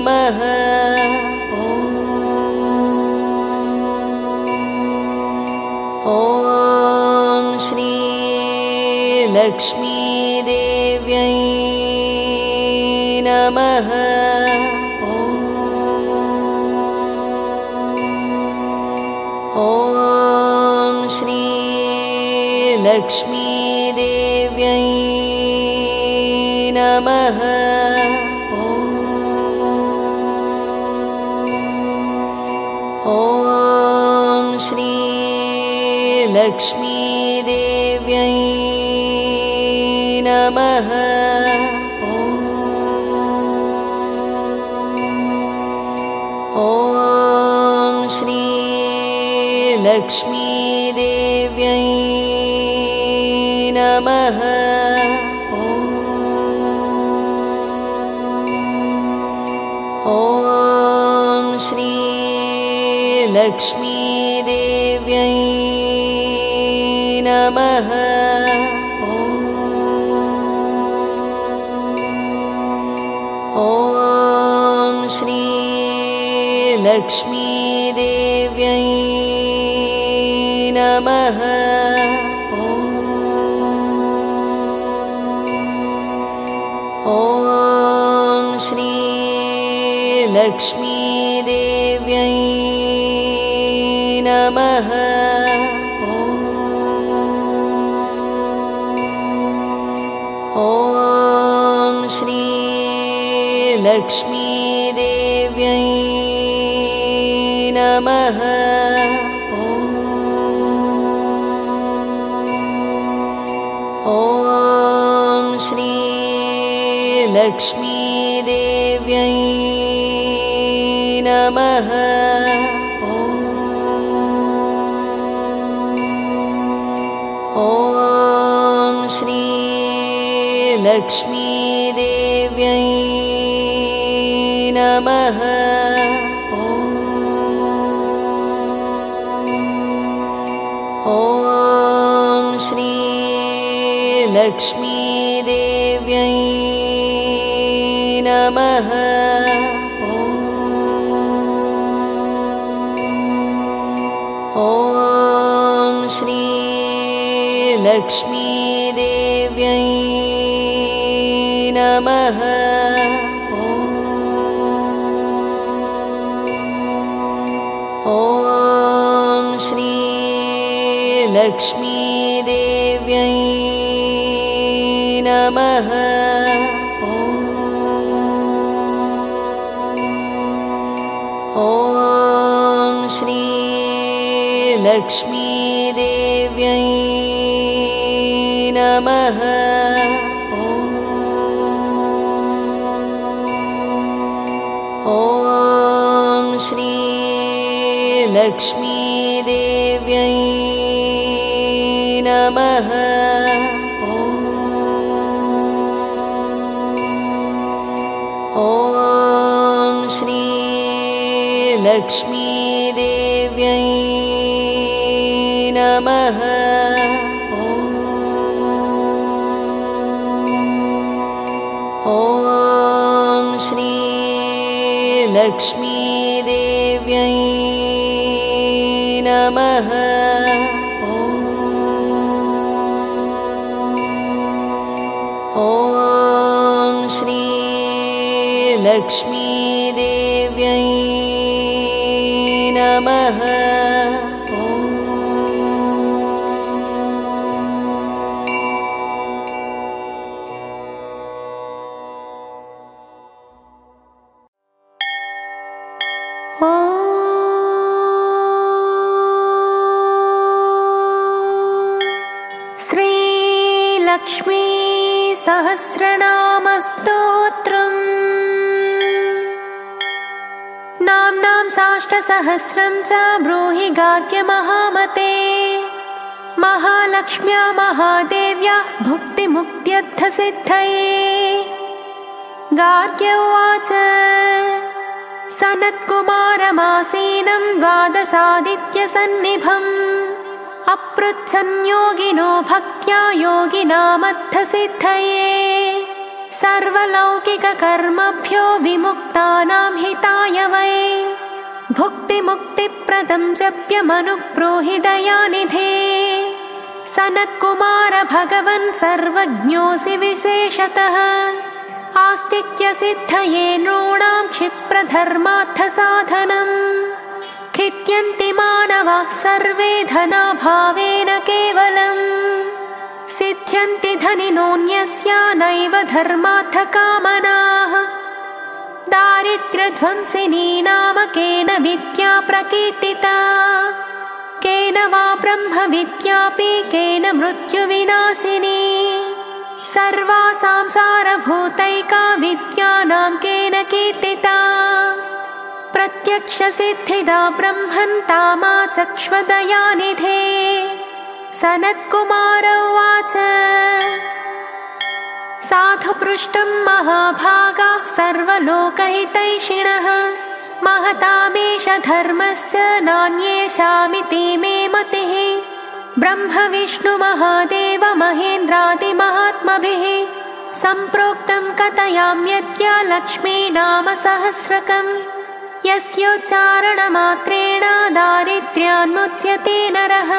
नमः। ॐ श्री लक्ष्मीदेव्यै नमः। ॐ श्री लक्ष्मीदेव्यै नमः। ॐ श्री लक्ष्मीदेव्यै नमः। ॐ श्री लक्ष्मीदेव्यै नमः। ॐ श्री लक्ष्मीदेव्यै नमः। ॐ श्री लक्ष्मीदेव्यै नमः। ॐ श्री लक्ष्मीदेव्यै नमः। ॐ श्री लक्ष्मीदेव्यै नमः। ॐ श्री लक्ष्मीदेव्यै नमः। ॐ श्री लक्ष्मीदेव्यै नमः। ॐ श्री लक्ष्मीदेव्यै नमः। ॐ श्री लक्ष्मीदेव्यै नमः। ॐ श्री लक्ष्मीदेव्यै नमः। ॐ श्री लक्ष्मीदेव्यै नमः। ॐ श्री लक्ष्मीदेव्यै नमः। ॐ श्री लक्ष्मीदेव्यै नमः। ॐ श्री लक्ष्मीदेव्यै नमः। ॐ श्री लक्ष्मीदेव्यै नमः। श्रीलक्ष्मी सहस्रनामस्तोत्रम् नाम्नां साष्टसहस्रं च ब्रूहि गार्ग्यमहामते। महालक्ष्म्या महादेव्याः भुक्तिमुक्त्यर्थसिद्धये। गार्ग्य उवाच सनत्कुमारमासीनं द्वादशादित्यसन्निभम् अपृच्छन् योगिनो भक्त्या योगिनामर्थसिद्धये। सर्वलौकिककर्मभ्यो विमुक्तानां हिताय वै भुक्तिमुक्तिप्रदं जप्यमनुब्रूहि दयानिधे सनत्कुमार भगवन् सर्वज्ञोऽसि विशेषतः आस्तिक्यसिद्धये नॄणां क्षिप्रधर्मार्थसाधनम् खिद्यन्ति मानवाः सर्वे धनाभावेन केवलम् सिद्ध्यन्ति धनिनोऽन्यस्य नैव धर्मार्थकामनाः दारिद्र्यध्वंसिनी नाम केन विद्या प्रकीर्तिता केन वा ब्रह्मविद्यापि केन मृत्युविनाशिनी सर्वासां सारभूतैका विद्यानां केन कीर्तिता प्रत्यक्षसिद्धिदा ब्रह्मन् तामाचक्ष्वदयानिधे सनत्कुमार उवाच साधु पृष्टं महाभागा सर्वलोकहितैषिणः महतामेष धर्मश्च नान्येषामिति मे मतिः ब्रह्मविष्णुमहादेव महेन्द्रादिमहात्मभिः सम्प्रोक्तं कथयाम्यद्य लक्ष्मीनाम सहस्रकम् यस्योच्चारणमात्रेण दारिद्र्यान्मुच्यते नरः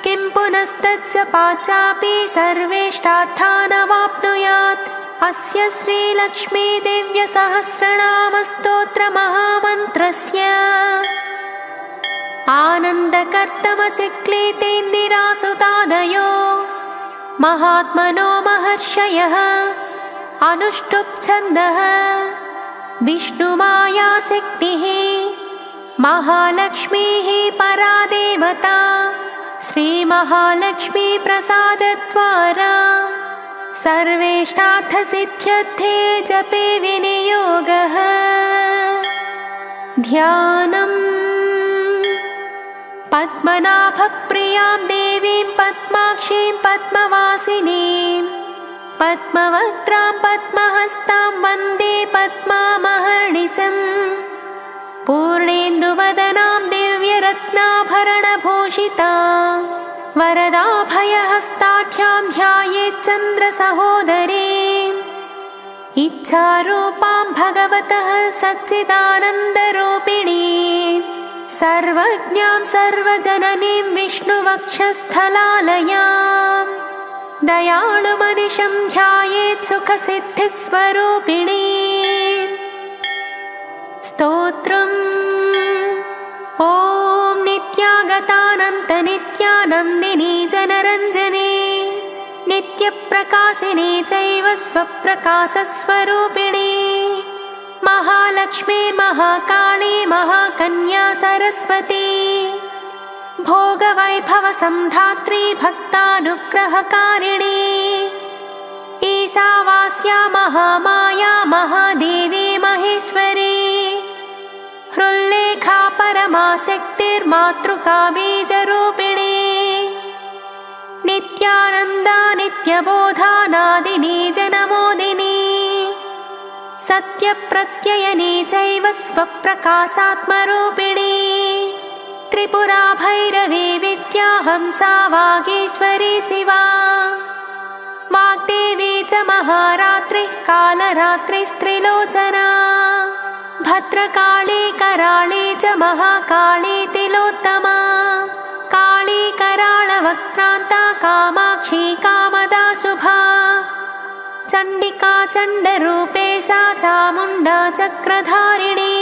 किं पुनस्तज्जपाचापि सर्वेष्टार्थानवाप्नुयात् अस्य श्रीलक्ष्मीदेव्यसहस्रनामस्तोत्रमहामन्त्रस्य आनन्दकर्तमचिक्लीतेन्दिरासुतादयो महात्मनो महर्षयः अनुष्टुप्छन्दः विष्णुमायाशक्तिः महालक्ष्मीः परा देवता श्रीमहालक्ष्मी प्रसादद्वारा सर्वेष्टार्थसिद्ध्यर्थे जपे विनियोगः ध्यानम् पद्मनाभप्रियां देवीं पद्माक्षीं पद्मवासिनीं पद्मवक्त्रां पद्महस्तां वन्दे पद्मामहर्निशम् पूर्णेन्दुवदनां दिव्यरत्नाभरणभूषितां वरदाभयहस्ताढ्यां ध्यायेच्चन्द्रसहोदरीम् इच्छारूपां भगवतः सच्चिदानन्दरूपिणीं सर्वज्ञां सर्वजननीं विष्णुवक्षस्थलालयां दयाळुमनिशं ध्यायेत् सुखसिद्धिस्वरूपिणीम् स्तोत्रम् ॐ नित्यागतानन्तनित्यानन्दिनी जनरञ्जनी नित्यप्रकाशिनी चैव स्वप्रकाशस्वरूपिणी महालक्ष्मी महाकाली महाकन्या सरस्वती भोगवैभवसंधात्री भक्तानुग्रहकारिणी ईशावास्या महामाया महादेवी महेश्वरी हृल्लेखा परमाशक्तिर्मातृका बीजरूपिणी नित्यानन्दा नित्यबोधानादिनी जनमोदिनी सत्यप्रत्ययनी चैव स्वप्रकाशात्मरूपिणी त्रिपुरा भैरवी विद्या हंसा वागीश्वरी शिवा वाग्देवी च महारात्रिः कालरात्रिस्त्रिलोचना भद्रकाली कराळी च महाकाली तिलोत्तमा काली कराळवक्त्रान्ता कामाक्षी कामदा शुभा चण्डिका चण्डरूपेशा चामुण्डा चक्रधारिणी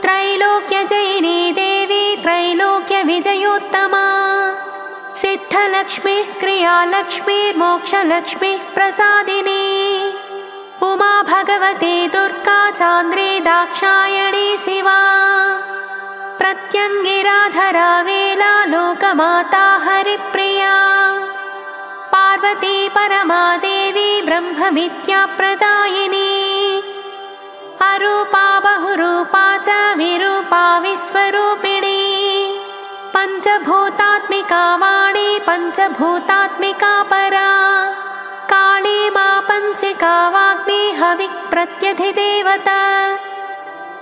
त्रैलोक्यजयिनी देवी त्रैलोक्यविजयोत्तमा सिद्धलक्ष्मीः क्रियालक्ष्मीर्मोक्षलक्ष्मीः प्रसादिनी उमा भगवती दुर्गा चान्द्री दाक्षायणी शिवा प्रत्यङ्गिराधरा वेला लोकमाता हरिप्रिया पार्वती परमादेवी ब्रह्मविद्याप्रदायिनी अरूपा बहुरूपा च विरूपा विश्वरूपिणी पञ्चभूतात्मिका वाणी पञ्चभूतात्मिका परा काली मा पञ्चिका वाग्मी हविः प्रत्यधिदेवता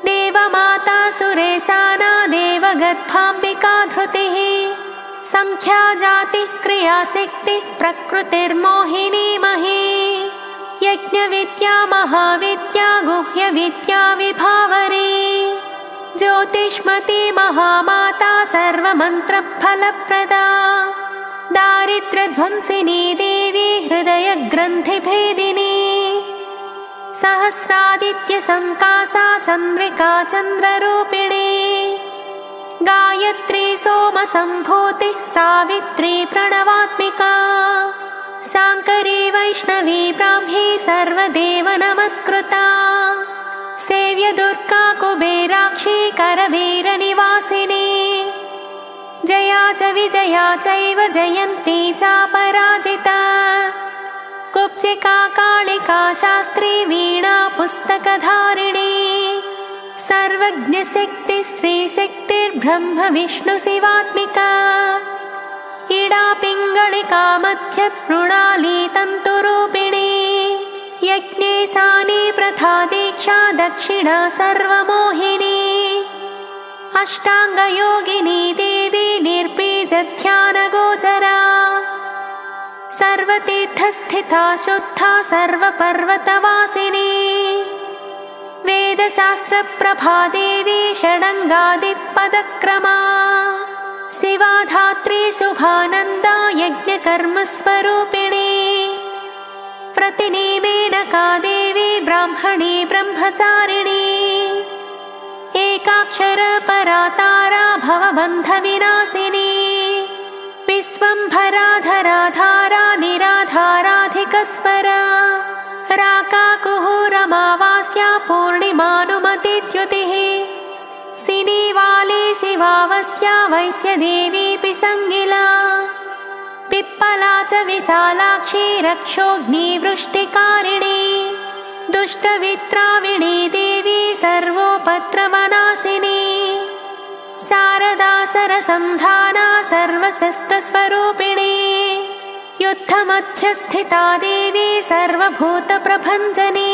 देवमाता सुरेशाना देवगर्भाम्बिका धृतिः संख्या जातिः क्रियाशक्तिः प्रकृतिर्मोहिनी मही यज्ञविद्या महाविद्या गुह्यविद्या विभावरी ज्योतिष्मती महामाता सर्वमन्त्रफलप्रदा दारिद्र्यध्वंसिनी देवी हृदयग्रन्थिभेदिनी सहस्रादित्यसंकासा चन्द्रिका चन्द्ररूपिणी गायत्री सोमसम्भूतिः सावित्री प्रणवात्मिका शाङ्करी वैष्णवी ब्राह्मी सर्वदेवनमस्कृता सेव्य दुर्गा कुबेराक्षी करवीरनिवासिनी जया च विजया चैव जयन्ती चापराजिता कुब्जिका कालिका शास्त्री वीणा पुस्तकधारिणी सर्वज्ञशक्ति श्रीशक्तिर्ब्रह्म विष्णु शिवात्मिका इडा पिङ्गलिका मध्य मृणाली तन्तुरूपिणी यज्ञेशानी प्रथा दीक्षा दक्षिणा सर्वमोहिनी अष्टाङ्गयोगिनी देवी निर्बीजध्यानगोचरा सर्वतीर्थस्थिता शुद्धा सर्वपर्वतवासिनी वेदशास्त्रप्रभा देवी षडङ्गादिपदक्रमा शिवा धात्री शुभानन्दा यज्ञकर्मस्वरूपिणी प्रतिनिमेनका देवी ब्राह्मणी ब्रह्मचारिणी एकाक्षरपरा तारा भवबन्धविनाशिनी विश्वम्भराधरा धारा निराधाराधिकस्वरा राकाकुहूरमावास्या पूर्णिमानुमतिद्युतिः सिनीवाली शिवावस्या वैश्यदेवी पिसङ्गिला पिप्पला च विशालाक्षी रक्षोऽग्निवृष्टिकारिणी दुष्टवित्राविणी देवी सर्वोपद्रवनाशिनी शारदा सरसंधाना सर्वशस्त्रस्वरूपिणी युद्धमध्यस्थिता देवी सर्वभूतप्रभञ्जनी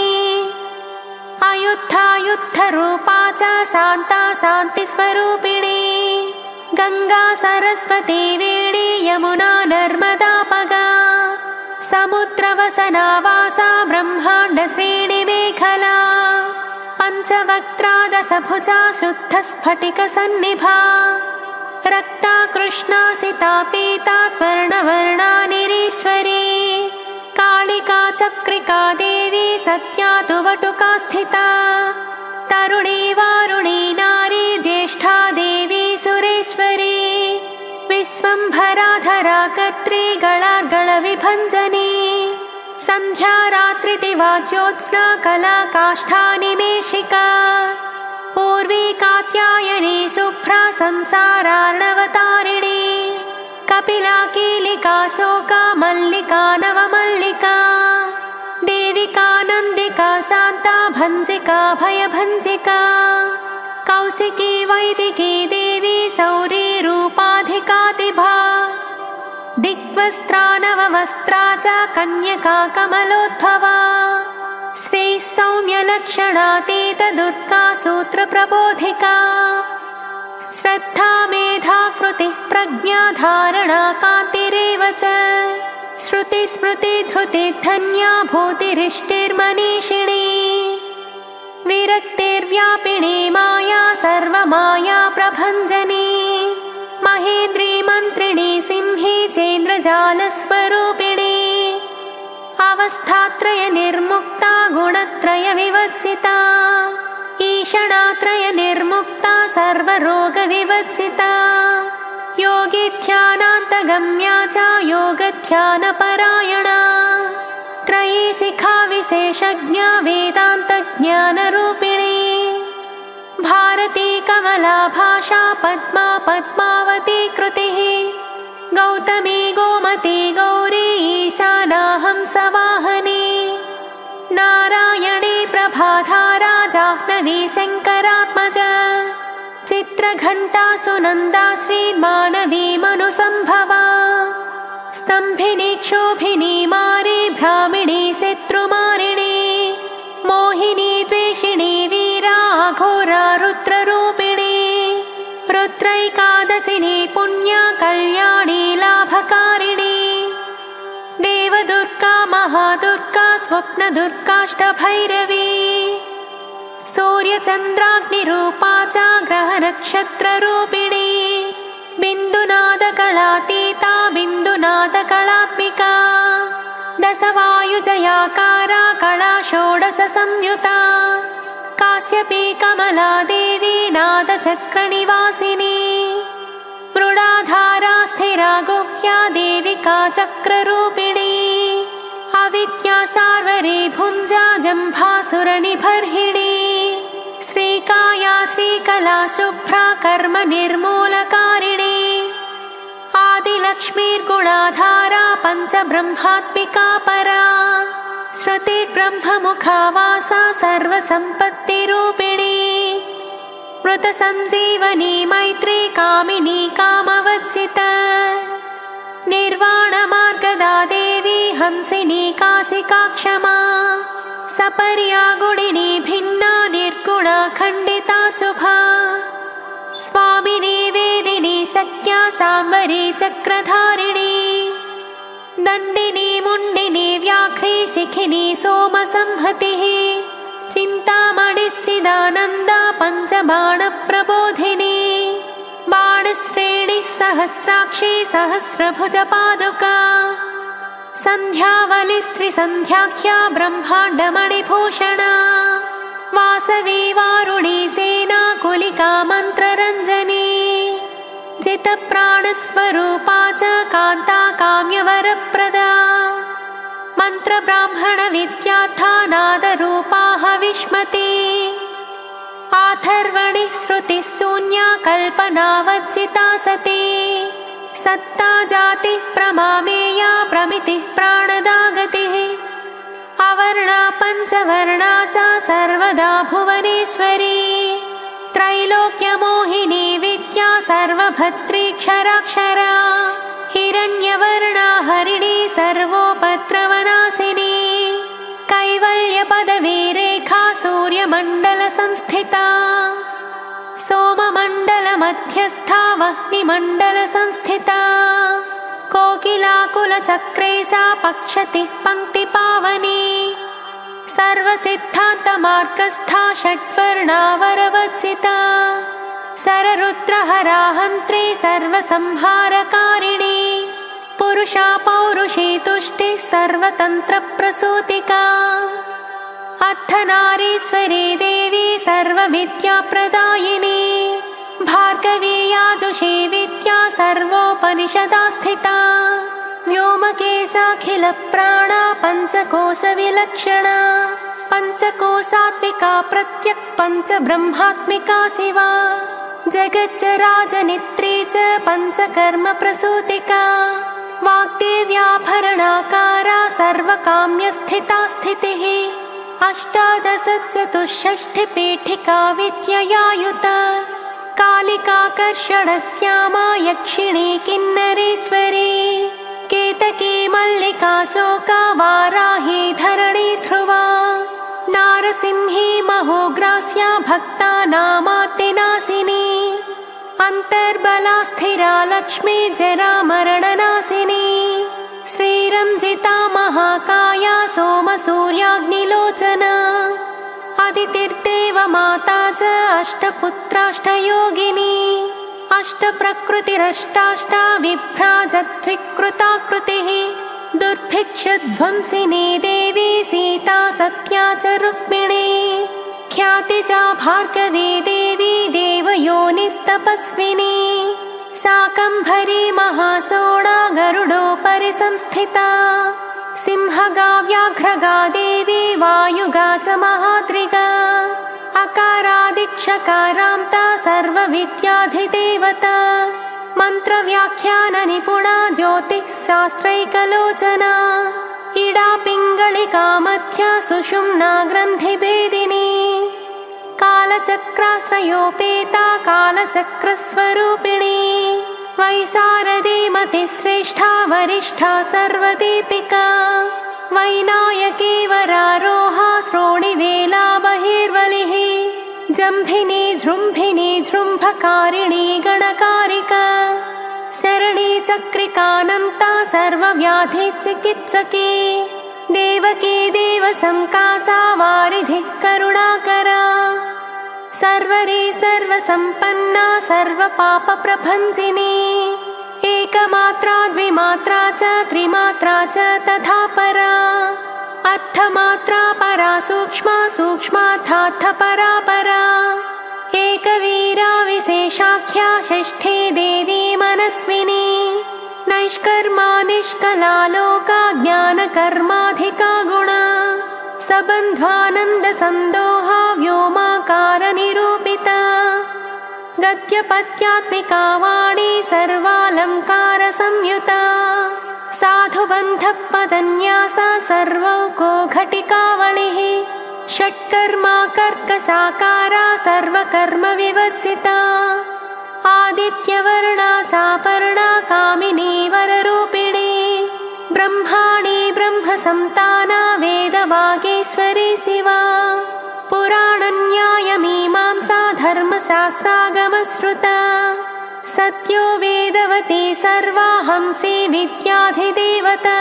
अयुद्धायुद्धरूपा च शान्ता शान्तिस्वरूपिणी गंगा सरस्वती वेणी यमुना नर्मदापगा समुद्रवसना वासा ब्रह्माण्ड श्रेणिमेखला पञ्चवक्त्रादशभुजा शुद्धस्फटिकसन्निभा रक्ता कृष्णा सिता पीता स्वर्णवर्णा निरीश्वरी कालिका चक्रिका देवी सत्या तु वटुका स्थिता तरुणी वारुणी नारी ज्येष्ठा देवी सुरेश्वरी विश्वम्भराधरा कर्त्री गणार्गणविभञ्जनी सन्ध्या रात्रिदिवा ज्योत्स्ना कला काष्ठानिमेषिका ऊर्वी कात्यायनी शुभ्रा संसारार्णवतारिणी कपिला कीलिका शोका मल्लिका नवमल्लिका देविका नन्दिका शान्ता भञ्जिका भयभञ्जिका कौशिकी वैदिकी देवी शौरी रूपाधिकातिभा दिग्वस्त्रा नववस्त्रा च कन्यका कमलोद्भवा श्री सौम्यलक्षणातीत दुर्गा सूत्रप्रबोधिका श्रद्धा मेधा कृति प्रज्ञा धारणा कान्तिरेव च श्रुति स्मृति धृति धन्या भूतिरिष्टिर्मनीषिणी विरक्तिर्व्यापिनी माया सर्वमाया प्रभञ्जनी महेन्द्री मन्त्रिणी सिंही चेन्द्रजालस्वरूपिणी अवस्थात्रय निर्मुक्ता गुणत्रय विवर्जिता ईषणात्रय निर्मुक्ता सर्वरोग विवर्जिता योगी ध्यानान्तगम्या च योगध्यानपरायणा त्रयी शिखा विशेषज्ञा वेदान्तज्ञानरूपिणी भारती कमला भाषा पद्मा पद्मावती कृतिः गौतमी गोमती गौरी ईशानाहं सवाहनी नारायणी प्रभाधारा जाह्नवी शङ्करात्मजा चित्रघण्टा सुनन्दा श्रीमानवी मनुसंभवा स्तम्भिनी क्षोभिनी मारी भ्रामिणी शत्रुमारिणी मोहिनी द्वेषिणी वीरा घोरा रुद्ररूपिणी रुद्रैकादशिनी पुण्या कल्याणी लाभकारिणी देवदुर्गा महादुर्गा स्वप्नदुर्गाष्टभैरवी सूर्यचन्द्राग्निरूपा च ग्रहनक्षत्ररूपिणी बिन्दुनादकलातीता बिन्दुनादकलात्मिका दशवायुजयाकारा कला षोडशसंयुता काश्यपी कमला देवी नादचक्रनिवासिनी मृडाधारा स्थिरा गुह्या देविका चक्ररूपिणी अविद्या शार्वरी भुञ्जा जम्भासुरनिबर्हिणी श्रीकाया श्रीकला शुभ्रा कर्म निर्मूलकारिणी आदिलक्ष्मीर्गुणाधारा पञ्चब्रह्मात्मिका परा श्रुतिर्ब्रह्ममुखा वासा सर्वसम्पत्तिरूपिणी मृतसञ्जीवनी मैत्री कामिनी कामवज्जिता निर्वाणमार्गदा देवी हंसिनी काशिका क्षमा सपर्या गुणिनी भिन्ना निर्गुणा खण्डिता शुभा स्वामिनी वेदिनी शक्या शाम्बरी चक्रधारिणी दण्डिनी मुण्डिनी व्याघ्री शिखिनी सोमसंहतिः चिन्तामणिश्चिदानन्दा पञ्चबाणप्रबोधिनी बाणश्रेणिः सहस्राक्षी सहस्रभुजपादुका सन्ध्यावलिस्त्रिसन्ध्याख्या ब्रह्माण्डमणिभूषणा वासवी वारुणी सेना कुलिका मन्त्ररञ्जनी जितप्राणस्वरूपा च कान्ता काम्यवरप्रदा मन्त्रब्राह्मणविद्यार्था नादरूपा हविष्मती आथर्वणि श्रुतिः शून्या कल्पनावज्जिता सती सत्ता जातिः प्रमामेया प्रमितिः प्राणदा गतिः अवर्णा पञ्चवर्णा च सर्वदा भुवनेश्वरी त्रैलोक्यमोहिनी विद्या सर्वभद्रीक्षराक्षरा हिरण्यवर्णा हरिणी सर्वोपद्रवनाशिनी कैवल्यपदवीरेखा सूर्यमण्डलसंस्थिता सोममण्डलमध्यस्था वह्निमण्डलसंस्थिता कोकिलाकुलचक्रेशा पक्षतिः पङ्क्तिपावनी सर्वसिद्धान्तमार्गस्था षट्वर्णावरवज्जिता शररुद्रहराहन्त्री सर्वसंहारकारिणी पुरुषा पौरुषी तुष्टिः सर्वतन्त्रप्रसूतिका अर्धनारीश्वरी देवी सर्वविद्याप्रदायिनी भार्गवी याजुषी विद्या सर्वोपनिषदा स्थिता व्योमकेशाखिलप्राणा पञ्चकोशविलक्षणा पञ्चकोशात्मिका प्रत्यक् पञ्चब्रह्मात्मिका शिवा जगज्जराजनित्री च पञ्चकर्मप्रसूतिका वाग्देव्याभरणाकारा सर्वकाम्यस्थिता स्थितिः अष्टादशचतुष्षष्टिपीठिका विद्ययायुता कालिकाकर्षणश्यामा यक्षिणी किन्नरेश्वरी केतकी मल्लिका शोका वाराही धरणी ध्रुवा नारसिंही महोग्रास्या भक्तानामार्तिनाशिनी अन्तर्बला स्थिरा लक्ष्मी जरामरणनाशिनी श्रीरञ्जिता महाकाया सोमसूर्याग्निलोचना अदितिर्देवमाता च अष्टपुत्राष्टयोगिनी अष्टप्रकृतिरष्टाष्टा विभ्राजद्विकृताकृतिः दुर्भिक्षध्वंसिनी देवी सीता सत्या च रुक्मिणी ख्यातिजा भार्गवी देवी देवयोनिस्तपस्विनी शाकम्भरी महाशोणा गरुडोपरि संस्थिता सिंहगा व्याघ्रगा देवी वायुगा च महाद्रिगा अकारादिक्षकारान्ता सर्वविद्याधिदेवता मन्त्रव्याख्याननिपुणा ज्योतिः शास्त्रैकलोचना इडा पिङ्गलिका मध्या सुषुम्ना ग्रन्थिभेदिनी कालचक्राश्रयोपेता कालचक्रस्वरूपिणी वैशारदी मतिश्रेष्ठा वरिष्ठा सर्वदीपिका वैनायकी वरारोहा श्रोणिवेला बहिर्वलिः जम्भिनी जृम्भिनी जृम्भकारिणी गणकारिका शरणी चक्रिकानन्ता सर्वव्याधिचिकित्सकी देवकी देवसंकासा वारिधिः करुणाकरा सर्वरी सर्वसम्पन्ना सर्वपापप्रभञ्जिनी एकमात्रा द्विमात्रा च त्रिमात्रा च तथा परा अर्थमात्रा परा सूक्ष्मा सूक्ष्मार्थार्थपरा परा एकवीरा विशेषाख्या षष्ठी देवी मनस्विनी नैष्कर्मा निष्कला लोका ज्ञानकर्माधिका गुणा सबन्ध्वानन्दसन्दोहा व्योमाकारनिरूपिता गद्यपद्यात्मिका वाणी सर्वालङ्कारसंयुता साधुबन्धपदन्यासा सर्वौको घटिकावलिः षट्कर्मा कर्कशाकारा सर्वकर्मविवर्जिता आदित्यवर्णा चापर्णा कामिनी वररूपिणी ब्रह्माणी ब्रह्मसंताना वेदवागीश्वरी शिवा पुराणन्यायमीमांसा धर्मशास्त्रागमश्रुता सत्यो वेदवती सर्वा हंसी विद्याधिदेवता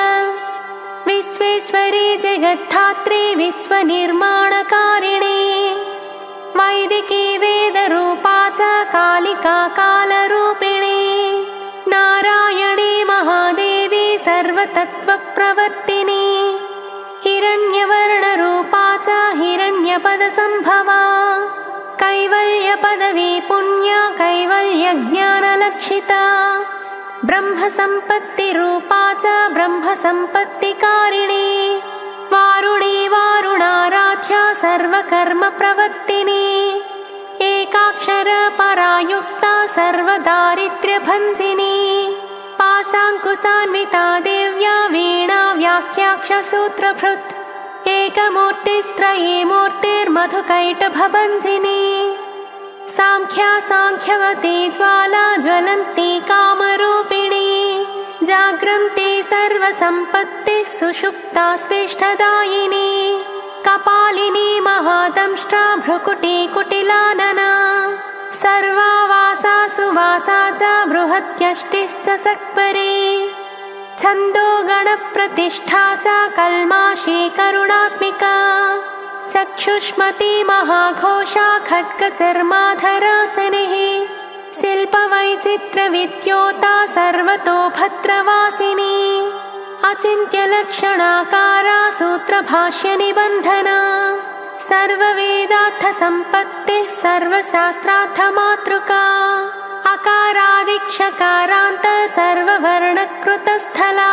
विश्वेश्वरी जगद्धात्री विश्वनिर्माणकारिणी वैदिकी वेदरूपा च कालिका कालरूपिणी नारायणी महादेवी सर्वतत्त्वप्रवर्तिनी हिरण्यवर्णरूपा च हिरण्यपदसम्भवा कैवल्यपदवी पुण्या कैवल्यज्ञानलक्षिता ब्रह्मसम्पत्तिरूपा च ब्रह्मसम्पत्तिकारिणी वारुणी वारुणाराध्या सर्वकर्मप्रवर्तिनी एकाक्षरपरायुक्ता सर्वदारिद्र्यभञ्जिनी पाशाङ्कुशान्विता देव्या वीणा व्याख्याक्षसूत्रभृत् एकमूर्तिस्त्रयी मूर्तिर्मधुकैटभभञ्जिनी साङ्ख्या साङ्ख्यवती ज्वाला ज्वलन्ती कामरूपिणी जाग्रन्ती सर्वसम्पत्तिः सुषुप्ता स्वेष्टदायिनी कपालिनी महादंष्ट्रा भ्रुकुटी कुटिलानना सर्वावासा सुवासा च बृहत्यष्टिश्च सक्वरी छन्दो गणप्रतिष्ठा च कल्माशी करुणात्मिका चक्षुष्मती महाघोषा खड्गचर्माधरासनिः शिल्पवैचित्र्यविद्योता सर्वतो भद्रवासिनी अचिन्त्यलक्षणाकारा सूत्रभाष्यनिबन्धना सर्ववेदार्थसम्पत्तिः सर्वशास्त्रार्थमातृका अकारादिक्षकारान्त सर्ववर्णकृतस्थला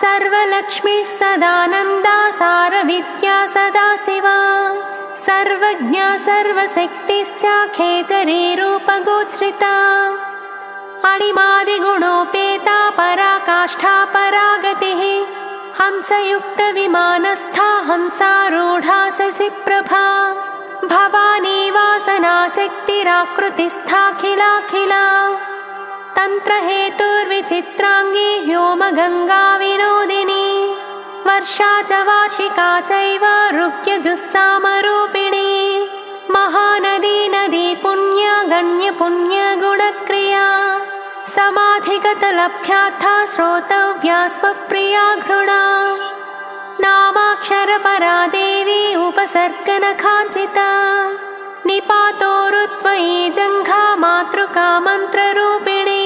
सर्वलक्ष्मीः सदानन्दा सारविद्या सदाशिवा सर्वज्ञा सर्वशक्तिश्च खेचरी रूपगोचरिता अणिमादिगुणोपेता पराकाष्ठा परागतिः हंसयुक्तविमानस्था हंसारूढा शशिप्रभा भवानी वासनाशक्तिराकृतिस्थाखिलाखिला तन्त्रहेतुर्विचित्राङ्गी व्योमगङ्गा विनोदिनी वर्षा च वार्षिका चैव ऋग्यजुस्सामरूपिणी महानदी नदी पुण्या गण्यपुण्यगुणक्रिया समाधिगतलभ्याथा श्रोतव्या स्वप्रिया घृणा नामाक्षरपरा देवी उपसर्गनखाञ्चिता निपातोरुत्वयी जङ्घा मातृका मन्त्ररूपिणी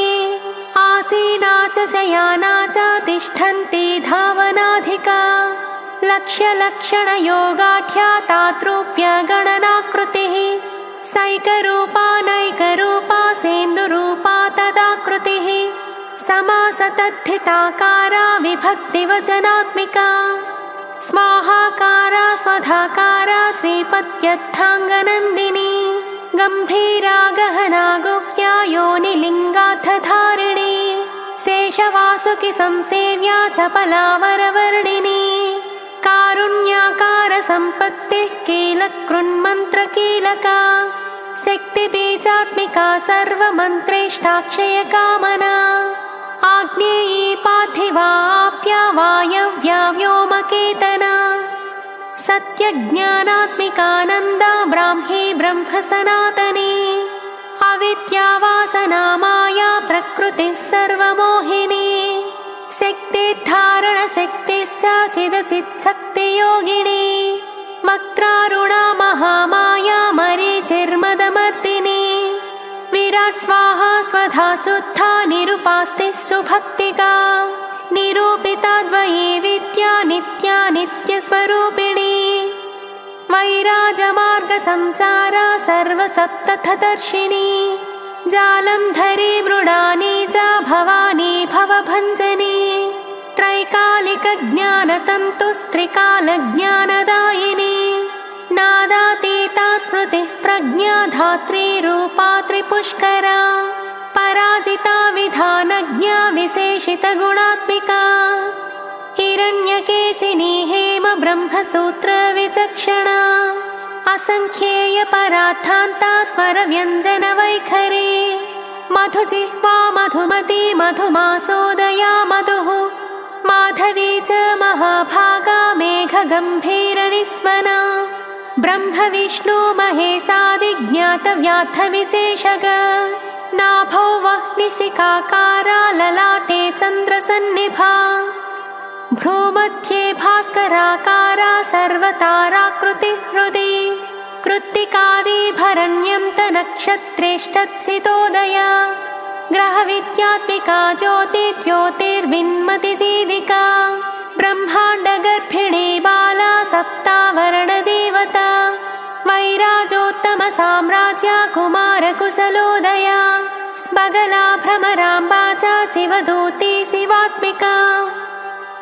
आसीना च शयाना च तिष्ठन्ती धावनाधिका लक्ष्यलक्षणयोगाढ्या तातृप्य गणनाकृतिः सैकरूपा नैकरूपा सेन्दुरूपा तदाकृतिः समासतद्धिताकारा विभक्तिवचनात्मिका स्वाहाकारा स्वधाकारा श्रीपत्यर्थाङ्गनन्दिनी गम्भीरा गहना गुह्या योनिलिङ्गार्थधारिणी शेषवासुकि संसेव्या चपलावरवर्णिनी कारुण्याकारसम्पत्तिः कीलकृन्मन्त्रकीलका शक्तिबीजात्मिका सर्वमन्त्रेष्टाक्षयकामना आग्नेयी पार्थिवा आप्या वायव्या व्योमकेतना सत्यज्ञानात्मिकानन्दा ब्राह्मी ब्रह्मसनातनी अविद्यावासना माया प्रकृतिः सर्वमोहिनी शक्तिर्धारणशक्तिश्च चिदचिच्छक्तियोगिनी वक्त्रारुणा महामाया मरीचिर्मदमर्दिनी विराट् स्वाहा स्वधा शुद्धा निरुपास्ति सुभक्तिका निरूपिताद्वयी विद्या नित्या नित्यस्वरूपिणी वैराजमार्गसंचारा सर्वसप्तथदर्शिनी जालंधरी मृडानी च भवानी भवभञ्जनी त्रैकालिकज्ञानतन्तुस्त्रिकालज्ञानदायिनी नादातीता स्मृतिः प्रज्ञा धात्री रूपा त्रिपुष्करा पराजिता विधानज्ञा विशेषितगुणात्मिका हिरण्यकेशिनी हेम ब्रह्मसूत्रविचक्षणा असंख्येय परार्थान्ता स्वरव्यञ्जनवैखरी मधुजिह्वा मधुमती मधुमासोदया मधुः माधवी च महाभागा मेघगम्भीरनिस्वना ब्रह्मविष्णु महेशादिज्ञातव्यार्थविशेषग नाभौ वह्निशिखाकारा ललाटे चन्द्रसन्निभा भ्रूमध्ये भास्कराकारा सर्वताराकृतिः हृदि कृत्तिकादिभरण्यं त नक्षत्रेष्टच्चितोदया ग्रहविद्यात्मिका ज्योतिर्विन्मतिजीविका ब्रह्माण्डगर्भिणी बाला सप्तावरणदेवता वैराजोत्तमसाम्राज्या कुमारकुशलोदया बगला भ्रमराम्बा च शिवदूती शिवात्मिका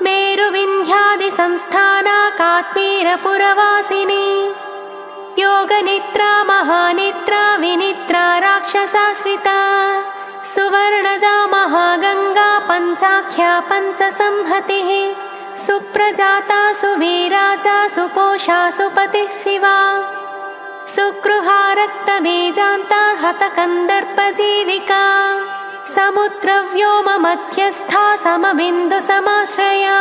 मेरुविन्ध्यादिसंस्थाना काश्मीरपुरवासिनी योगनिद्रा महानिद्रा विनिद्रा राक्षसाश्रिता सुवर्णदा महागंगा पंचाख्या पंचसंहतिः सुप्रजाता सुवीरा च सुपोषा सुपतिः शिवा सुगृहा रक्तबीजान्ता हतकन्दर्पजीविका समुद्रव्योममध्यस्था समबिन्दुसमाश्रया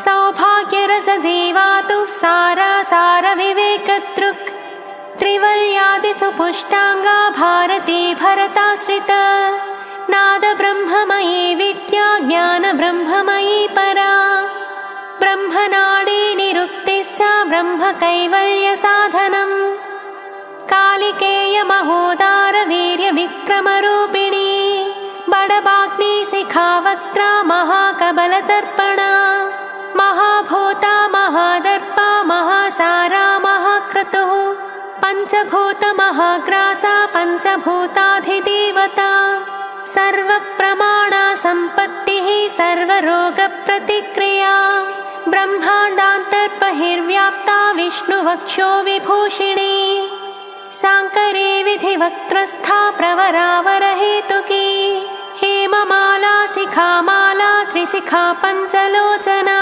सौभाग्यरसजीवातु सारा सारविवेकदृक् त्रिवल्यादिसुपुष्टाङ्गा भारती भरताश्रिता नादब्रह्ममयी विद्या ज्ञानब्रह्ममयी परा ब्रह्मनाडी निरुक्तिश्च ब्रह्मकैवल्यसाधनम् कालिकेय महोदारवीर्यविक्रमरूपिणी बडबाग्निशिखावक्त्रा महाकबलदर्पणा महाभूता महादर्पा महासारा महाक्रतुः पंचभूतमहाग्रासा पंचभूताधिदेवता सर्वप्रमाणा सम्पत्तिः सर्वरोगप्रतिक्रिया ब्रह्माण्डान्तर्बहिर्व्याप्ता विष्णुवक्षो विभूषिणी शाङ्करी विधिवक्त्रस्था प्रवरावरहेतुकी हेममाला शिखामाला त्रिशिखा पञ्चलोचना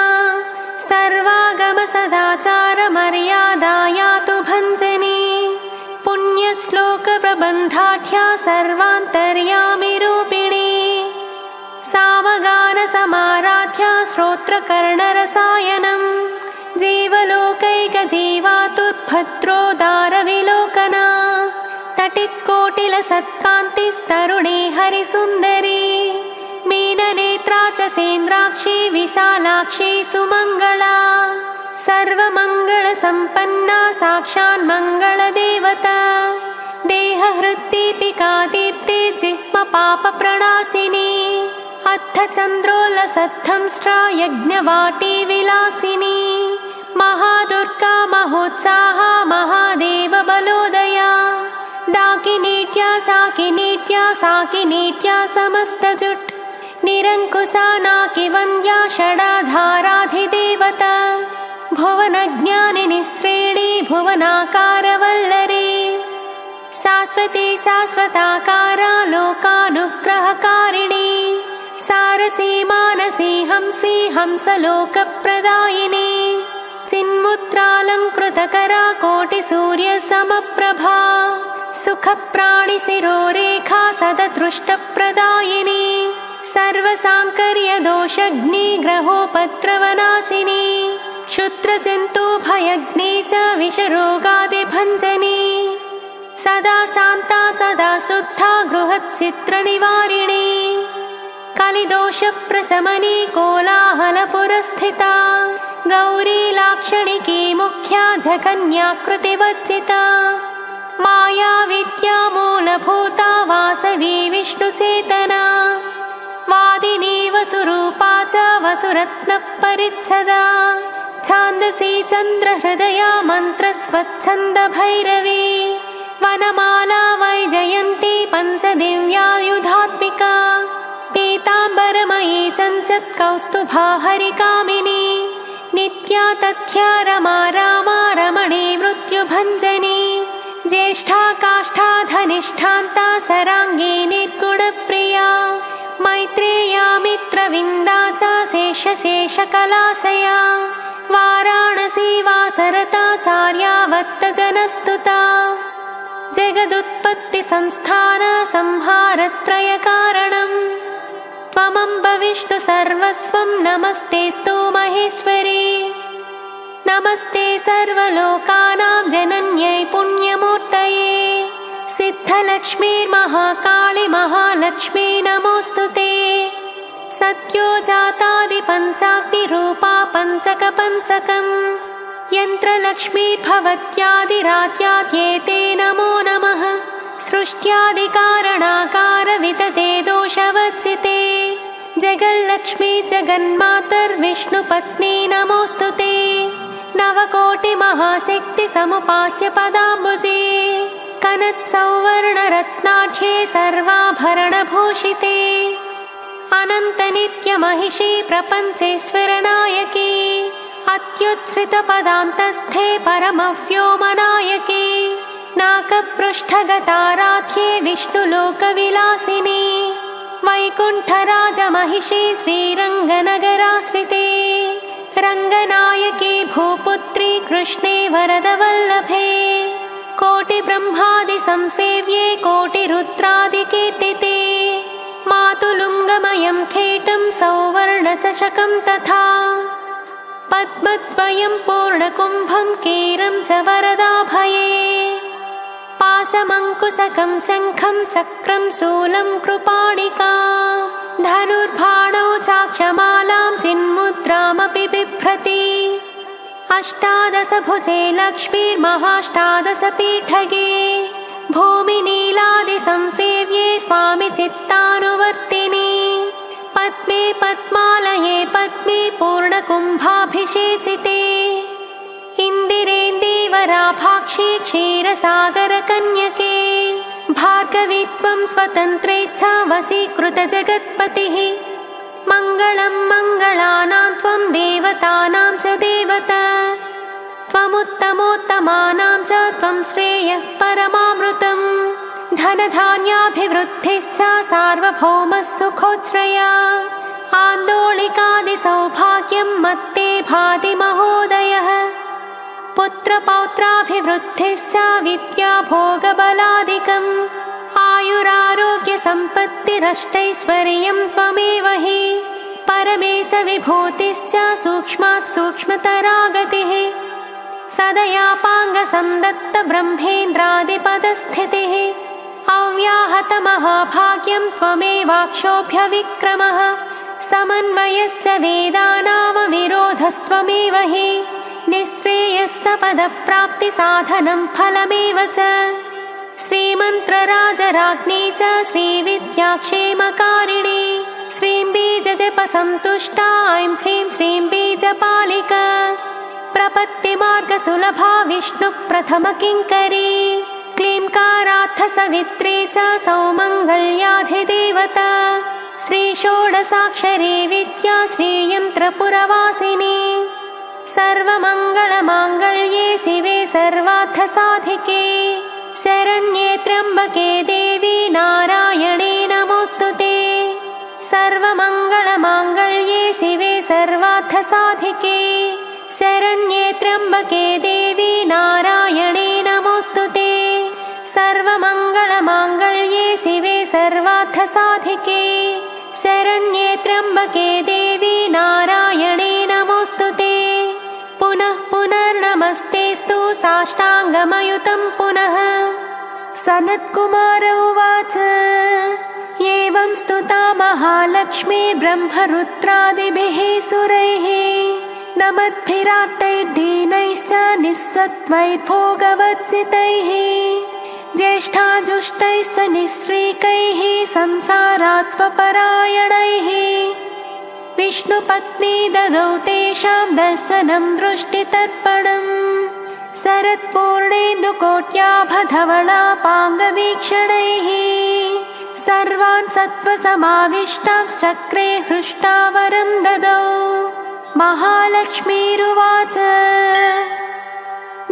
सर्वागम सदाचार मर्यादा यातु भञ्जनी पुण्यश्लोकप्रबन्धाढ्या सर्वान्तर्यामि रूपिणी सामगानसमाराध्या श्रोत्रकर्णरसायनम् जीवलोकैकजीवातुर्भद्रोदारविलोकना तटित्कोटिलसत्कान्तिस्तरुणी हरिसुन्दरी मीननेत्रा च सेन्द्राक्षी विशालाक्षी सुमङ्गला सर्वमङ्गलसम्पन्ना साक्षान्मङ्गलदेवता देहहृद्दीपिका दीप्ति जिह्मपापप्रणाशिनी अर्थचन्द्रोल्लसद्धंष्ट्रा यज्ञवाटी विलासिनी महादुर्गा महोत्साहा महादेवबलोदया डाकिनीट्या शाकिनीट्या साकिनीट्या समस्तजुट् निरङ्कुशा नाकिवन्द्या षडाधाराधिदेवता भुवनज्ञानिनी श्रेणी भुवनाकारवल्लरी शाश्वती शाश्वताकारा लोकानुग्रहकारिणी सारसी मानसी हंसी हंसलोकप्रदायिनी चिन्मुद्रालङ्कृतकरा कोटिसूर्यसमप्रभा सुखप्राणिशिरोरेखा सददृष्टप्रदायिनी सर्वसाङ्कर्यदोषग्निग्रहोपद्रवनाशिनी क्षुद्रजन्तुभयग्नि च विषरोगादिभञ्जनी सदा शान्ता सदा शुद्धा गृहच्चित्रनिवारिणी कलिदोषप्रशमनी कोलाहलपुरस्थिता गौरी लाक्षणिकी मुख्या जगन्याकृतिवर्जिता माया विद्या मूलभूता वासवी विष्णुचेतना वादिनी वसुरूपा च वसुरत्नपरिच्छदा छान्दसी चन्द्रहृदया मन्त्रस्वच्छन्दभैरवी वनमाला वैजयन्ती पञ्चदिव्यायुधात्मिका पीताम्बरमयी चञ्चत्कौस्तुभा हरिकामिनी नित्या तथ्या रमा रामा रमणी मृत्युभञ्जनी ज्येष्ठा काष्ठा धनिष्ठान्ता सराङ्गी निर्गुणप्रिया मैत्रेया मित्रविन्दा च शेषशेषकलाशया वाराणसी वासरताचार्या वत्तजनस्तुता जगदुत्पत्तिसंस्थान संहारत्रयकारणम् त्वमम्ब विष्णु सर्वस्वं नमस्तेऽस्तु महेश्वरी नमस्ते सर्वलोकानां जनन्यै पुण्यमूर्तये सिद्धलक्ष्मीर्महाकाळि महालक्ष्मी नमोऽस्तुते सत्यो जातादिपञ्चाग्निरूपा पञ्चकपञ्चकम् यन्त्रलक्ष्मीर्भवत्यादिरात्याद्येते नमो नमः सृष्ट्यादिकारणाकारवितते दोषवर्जिते जगल्लक्ष्मी जगन्मातर्विष्णुपत्नी नमोऽस्तुते नवकोटिमहाशक्तिसमुपास्य पदाम्बुजे कनत्सौवर्णरत्नाढ्ये सर्वाभरणभूषिते अनन्तनित्यमहिषी प्रपञ्चेश्वरनायकी अत्युच्छ्रितपदान्तस्थे परमव्योमनायकी नाकपृष्ठगताराध्ये विष्णुलोकविलासिनी वैकुण्ठराजमहिषी श्रीरङ्गनगराश्रिते रङ्गनायकी भूपुत्री कृष्णे वरदवल्लभे कोटिब्रह्मादिसंसेव्ये कोटिरुद्रादिकीर्तिते मातुलुङ्गमयं खेटं सौवर्णचषकं तथा पद्मद्वयं पूर्णकुम्भं कीरं च वरदाभये पाशमङ्कुशकं शङ्खं चक्रं शूलं कृपाणिका धनुर्बाणौ चाक्षमालां चिन्मुद्रामपि बिभ्रति अष्टादशभुजे लक्ष्मीर्महाष्टादशपीठगे भूमिनीलादिसंसेव्ये स्वामि चित्तानुवर्तिनी पद्मे पद्मालये पद्मे पूर्णकुम्भाभिषेचिते इन्दिरेन्दीवराभाक्षी क्षीरसागरकन्यके भार्गवी त्वं स्वतन्त्रेच्छा वशीकृतजगत्पतिः मङ्गलं मङ्गलानां त्वं देवतानां च देवता त्वमुत्तमोत्तमानां च त्वं श्रेयः परमामृतम् धनधान्याभिवृद्धिश्च सार्वभौमः सुखोच्छ्रया आन्दोलिकादिसौभाग्यं मत्ते भाति महोदयः पुत्रपौत्राभिवृद्धिश्च विद्याभोगबलादिकम् आयुरारोग्यसम्पत्तिरष्टैश्वर्यं त्वमेव हि परमेशविभूतिश्च सूक्ष्मात् सूक्ष्मतरा गतिः सदयापाङ्गसन्दत्तब्रह्मेन्द्रादिपदस्थितिः अव्याहतमहाभाग्यं त्वमेवाक्षोभ्यविक्रमः समन्वयश्च वेदानामविरोधस्त्वमेव हि निःश्रेयस्स पदप्राप्तिसाधनं फलमेव च श्रीमन्त्रराजराज्ञी च श्रीविद्याक्षेमकारिणी श्रीं बीजजपसन्तुष्टा ऐं ह्रीं श्रीं बीजपालिका प्रपत्तिमार्गसुलभा विष्णुप्रथमकिङ्करी क्लींकारार्थसवित्री च सौमङ्गल्याधिदेवता श्रीषोडशाक्षरी विद्या श्रीयन्त्रपुरवासिनी सर्वमङ्गलमाङ्गल्ये शिवे सर्वार्थसाधिके शरण्ये त्र्यम्बके देवी नारायणे नमोऽस्तुते सर्वमङ्गलमाङ्गल्ये शिवे सर्वार्थसाधिके शरण्ये त्र्यम्बके देवी नारायणे नमोऽस्तुते सर्वमङ्गलमाङ्गल्ये शिवे सर्वार्थसाधिके शरण्ये त्र्यम्बके देवी नारायणे नमोऽस्तुते पुनः पुनर्नमस्तेस्तु साष्टाङ्गमयुतं पुनः सनत्कुमार उवाच एवं एवं स्तुता महालक्ष्मी ब्रह्मरुद्रादिभिः सुरैः नमद्भिरार्तैर्दीनैश्च निःसत्त्वैर्भोगवर्जितैः ज्येष्ठाजुष्टैश्च निःश्रीकैः संसारात् स्वपरायणैः विष्णुपत्नी ददौ तेषां दर्शनं दृष्टितर्पणम् शरत्पूर्णेन्दुकोट्याभधवलापाङ्गवीक्षणैः सर्वान् सत्त्वसमाविष्टांश्चक्रे हृष्टावरं ददौ महालक्ष्मीरुवाच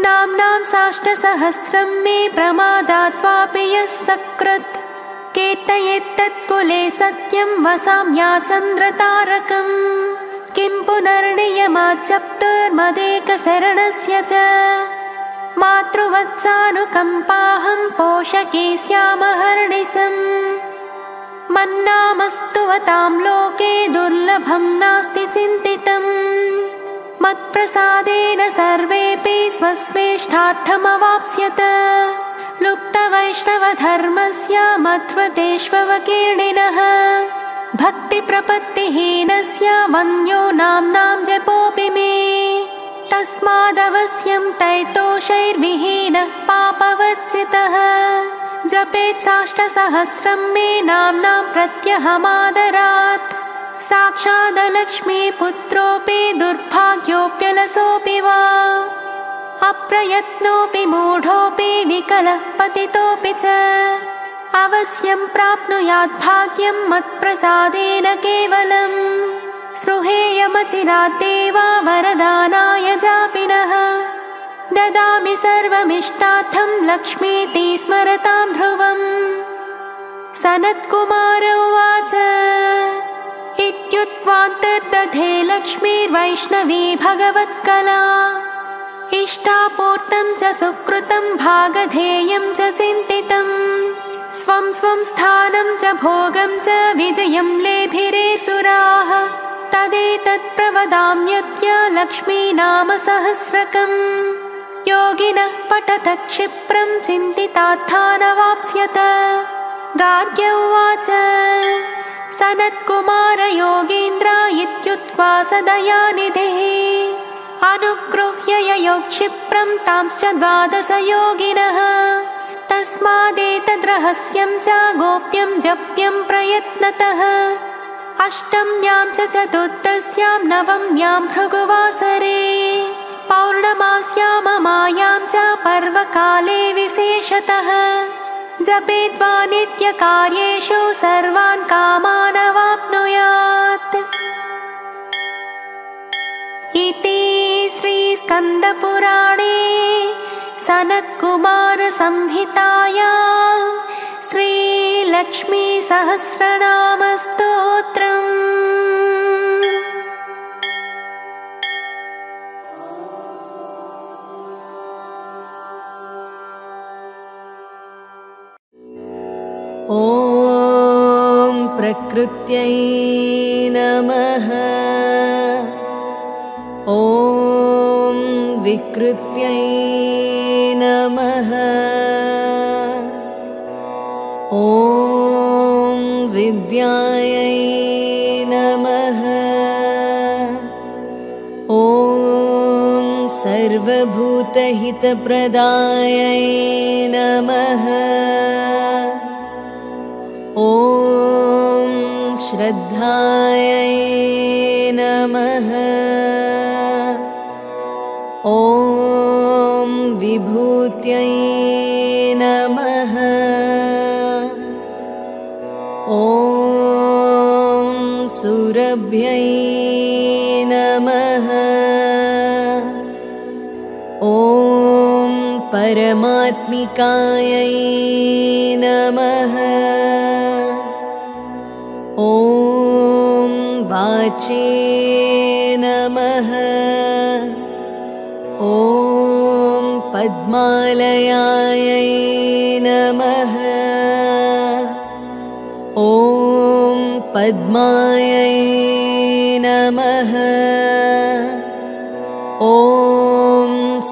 नाम्नां साष्टसहस्रं मे प्रमादात्वापि यः सकृत् कीर्तयेत्तत्कुले सत्यं वसाम्या चन्द्रतारकम् किं पुनर्नियमाच्चप्तुर्मदेकशरणस्य च मातृवत्सानुकम्पाहं पोषके स्यामहर्निशम् मन्नामस्तुवतां लोके दुर्लभं नास्ति चिन्तितम् मत्प्रसादेन सर्वेऽपि स्वस्वेष्टार्थमवाप्स्यत लुप्तवैष्णवधर्मस्य मध्वतेष्वकीर्णिनः भक्तिप्रपत्तिहीनस्य वन्यो नाम्नां जपोऽपि मे तस्मादवश्यं तैतोषैर्विहीनः पापवर्जितः जपेत् साष्टसहस्रं मे नाम्नां प्रत्यहमादरात् साक्षादलक्ष्मीपुत्रोऽपि दुर्भाग्योऽप्यलसोऽपि वा अप्रयत्नोऽपि मूढोऽपि विकलः पतितोऽपि च अवश्यं प्राप्नुयात् भाग्यं मत्प्रसादेन केवलम् स्पृहेयमचिराद्देवा वरदानाय जापिनः ददामि सर्वमिष्टार्थं लक्ष्मीति स्मरतां ध्रुवम् सनत्कुमार उवाच इत्युक्त्वान्तर्दधे लक्ष्मीर्वैष्णवी भगवत्कला इष्टापूर्तं च सुकृतं भागधेयं च चिन्तितम् स्वं स्वं स्थानं च भोगं च विजयं लेभिरे सुराः तदेतत् प्रवदाम्यद्य लक्ष्मीनामसहस्रकम् योगिनः पठत क्षिप्रं चिन्तितात्थानवाप्स्यत गार्ग्य उवाच सनत्कुमार योगीन्द्र इत्युक्त्वा स दयानिधिः अनुगृह्य ययौ क्षिप्रं तांश्च 12 योगिनः तस्मादेतद्रहस्यं च गोप्यं जप्यं प्रयत्नतः अष्टम्यां च चतुर्दश्यां नवम्यां भृगुवासरे पौर्णमास्यां ममायां च पर्वकाले विशेषतः जपेद्वा नित्यकार्येषु सर्वान् कामान् अवाप्नुयात्। इति श्रीस्कन्दपुराणे सनत्कुमारसंहितायां श्रीलक्ष्मीसहस्रनामस्तोत्रम्। ॐ प्रकृत्यै नमः। ॐ विकृत्यै नमः। ॐ विद्यायै नमः। ॐ सर्वभूतहितप्रदायै नमः। ॐ श्रद्धायै नमः। ॐ विभूत्यै नमः। ॐ सुरभ्यै नमः। ॐ परमात्मिकायै नमः। ॐ वाचे नमः। ॐ पद्मालयायै नमः। ॐ पद्मायै नमः। ॐ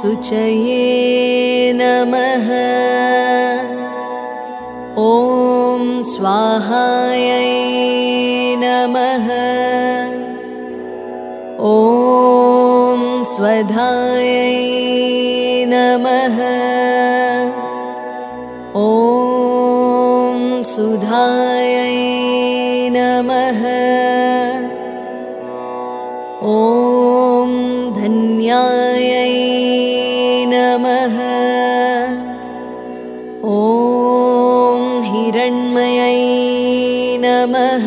शुचये नमः। ॐ स्वाहायै नमः। ॐ स्वधायै नमः। ॐ सुधायै नमः। ॐ धन्यायै नमः। ॐ हिरण्मयै नमः।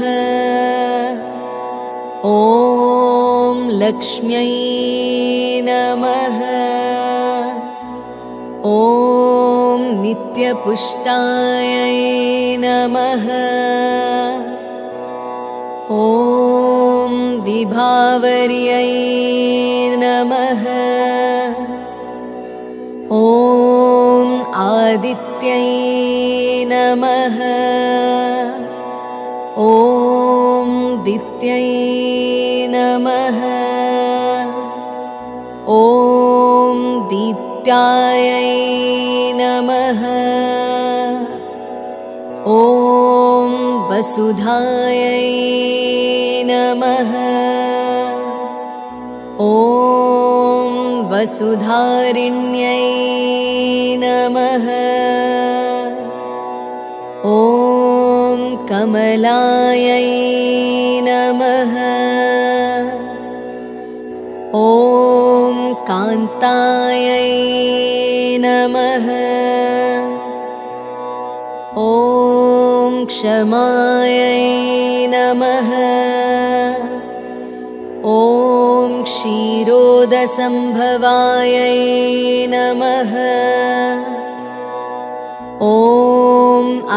ॐ लक्ष्म्यै नमः। ॐ नित्यपुष्टायै नमः। ॐ विभावर्यै नमः। ॐ आदित्यै नमः। ॐ दित्यै नमः। ॐ दीप्त्यायै नमः। ॐ वसुधायै नमः। ॐ वसुधारिण्यै नमः। ॐ कमलायै नमः। ॐ कान्तायै नमः। ॐ क्षमायै नमः। ॐ क्षीरोदसम्भवायै नमः। ॐ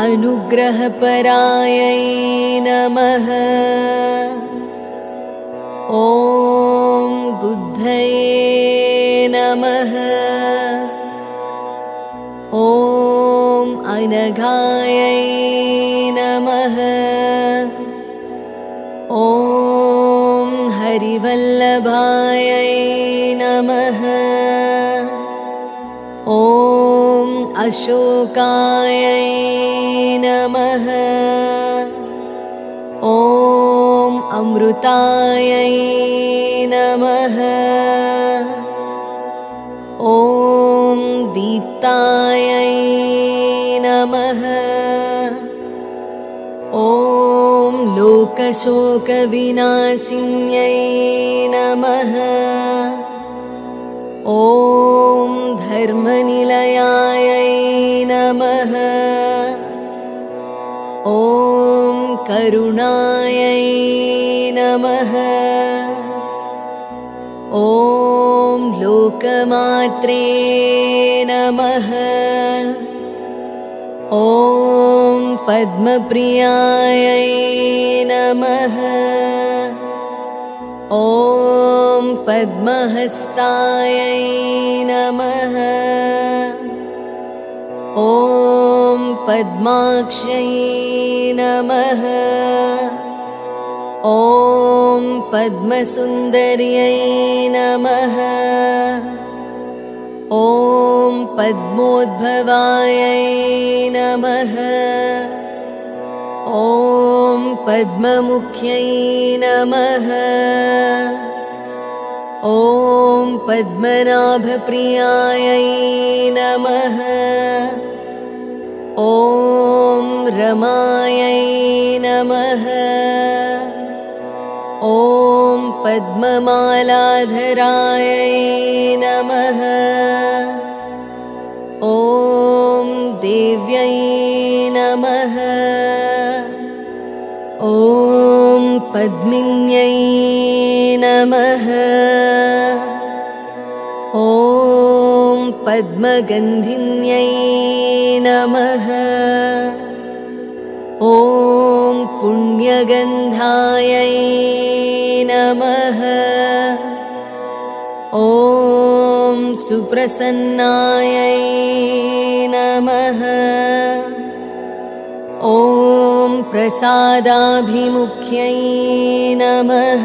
अनुग्रहपरायै नमः। ॐ बुद्धये नमः। ॐ अनघायै नमः। ॐ हरिवल्लभायै नमः। ॐ अशोकायै नमः। ॐ अमृतायै नमः। ॐ दीप्तायै नमः। ॐ लोकशोकविनाशिन्यै नमः। ॐ धर्मनिलयायै नमः। ॐ करुणायै नमः। ॐ लोकमात्रे नमः। ॐ पद्मप्रियायै नमः। ॐ पद्महस्तायै नमः। ॐ पद्माक्ष्यै नमः। ॐ पद्मसुन्दर्यै नमः। ॐ पद्मोद्भवायै नमः। ॐ पद्ममुख्यै नमः। ॐ पद्मनाभप्रियायै नमः। ॐ रमायै नमः। ॐ पद्ममालाधरायै नमः। ॐ देव्यै नमः। ॐ पद्मिन्यै नमः। ॐ पद्मगन्धिन्यै नमः। ॐ पुण्यगन्धायै नमः। ॐ सुप्रसन्नायै नमः। ॐ प्रसादाभिमुख्यै नमः।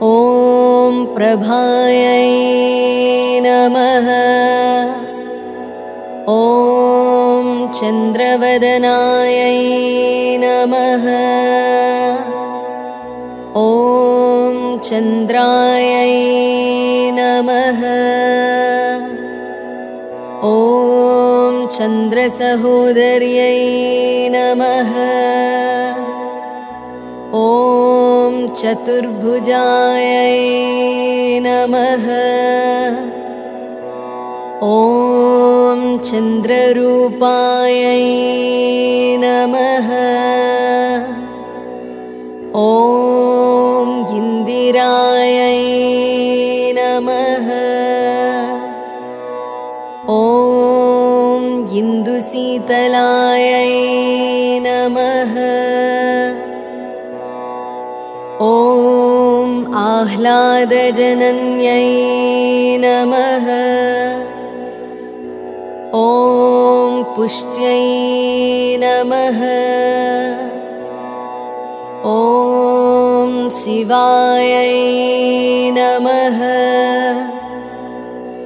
ॐ प्रभायै नमः। ॐ चन्द्रवदनायै नमः। ॐ चन्द्रायै नमः। ॐ चन्द्रसहोदर्यै नमः। ॐ चतुर्भुजायै नमः। ॐ चन्द्ररूपायै नमः। ॐ इन्दिरायै नमः। ॐ इन्दुशीतलायै नमः। ॐ आह्लादजनन्यै नमः। ॐ पुष्ट्यै नमः। ॐ शिवायै नमः।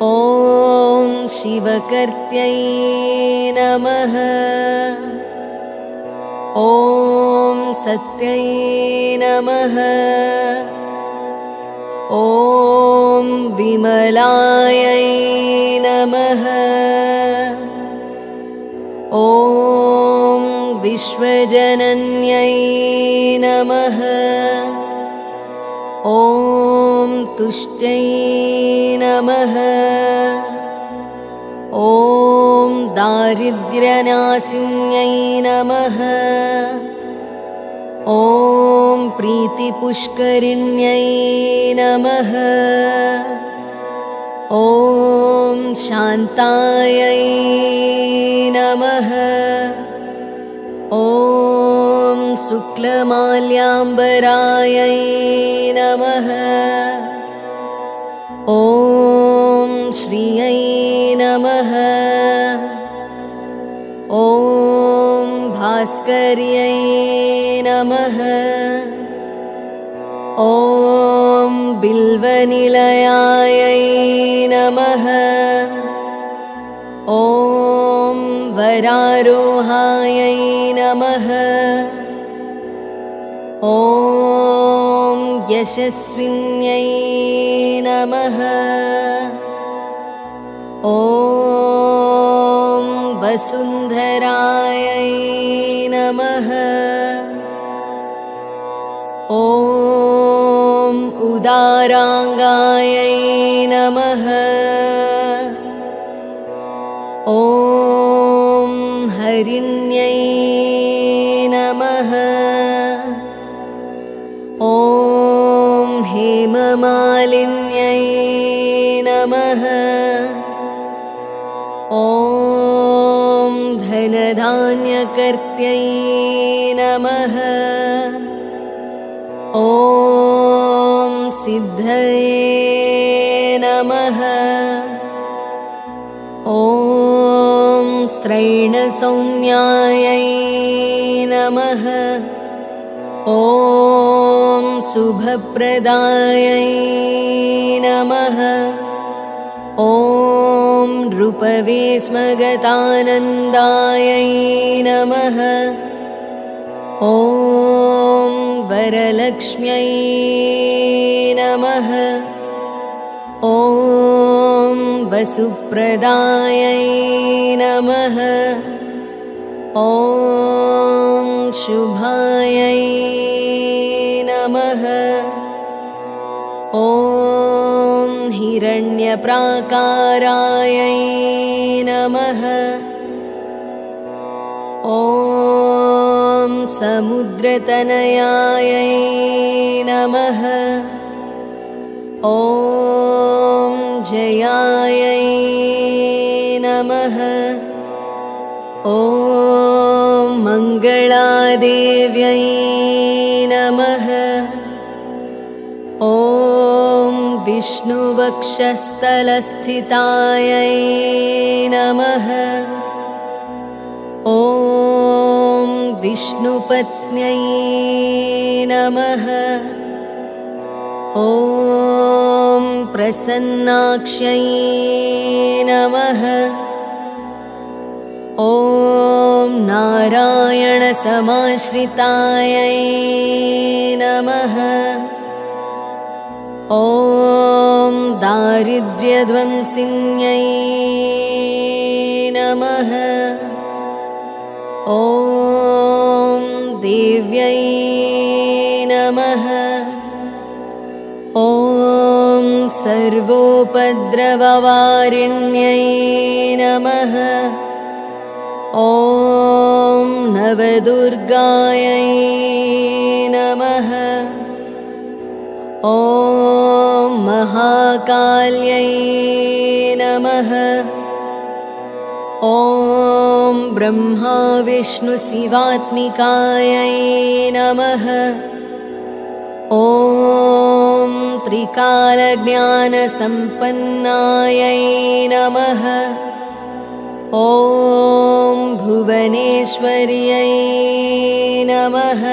ॐ शिवकर्त्यै नमः। ॐ सत्यै नमः। ॐ विमलायै नमः। ॐ विश्वजनन्यै नमः। ॐ तुष्ट्यै नमः। ॐ दारिद्र्यनाशिन्यै नमः। ॐ प्रीतिपुष्करिण्यै नमः। ॐ शान्तायै नमः। ॐ शुक्लमाल्याम्बरायै नमः। ॐ श्रियै नमः। ॐ भास्कर्यै नमः। ॐ बिल्वनिलयायै नमः। ॐ वरारोहायै नमः। ॐ यशस्विन्यै नमः। ॐ वसुन्धरायै नमः। ॐ उदाराङ्गायै नमः। ॐ हरिण्यै नमः। ॐ हेममालिन्यै नमः। ॐ धनधान्यकर्त्यै नमः। ॐ सिद्धये नमः। ॐ स्त्रैणसौम्यायै नमः। ॐ शुभप्रदायै नमः। ॐ नृपवेश्मगतानन्दायै नमः। ॐ वरलक्ष्म्यै नमः। ॐ वसुप्रदायै नमः। ॐ शुभायै नमः। ॐ हिरण्यप्राकारायै नमः। ॐ समुद्रतनयायै नमः। ॐ जयायै नमः। ॐ मङ्गलादेव्यै नमः। ॐ विष्णुवक्षस्थलस्थितायै नमः। ॐ विष्णुपत्न्यै नमः। ॐ प्रसन्नाक्ष्यै नमः। ॐ नारायणसमाश्रितायै नमः। ॐ दारिद्र्यध्वंसिन्यै नमः। ॐ देव्यै नमः। ॐ सर्वोपद्रववारिण्यै नमः। ॐ नवदुर्गायै नमः। ॐ महाकाल्यै नमः। ॐ ब्रह्मा विष्णु शिवात्मिकायै नमः। ॐ त्रिकालज्ञानसम्पन्नायै नमः। ॐ भुवनेश्वर्यै नमः।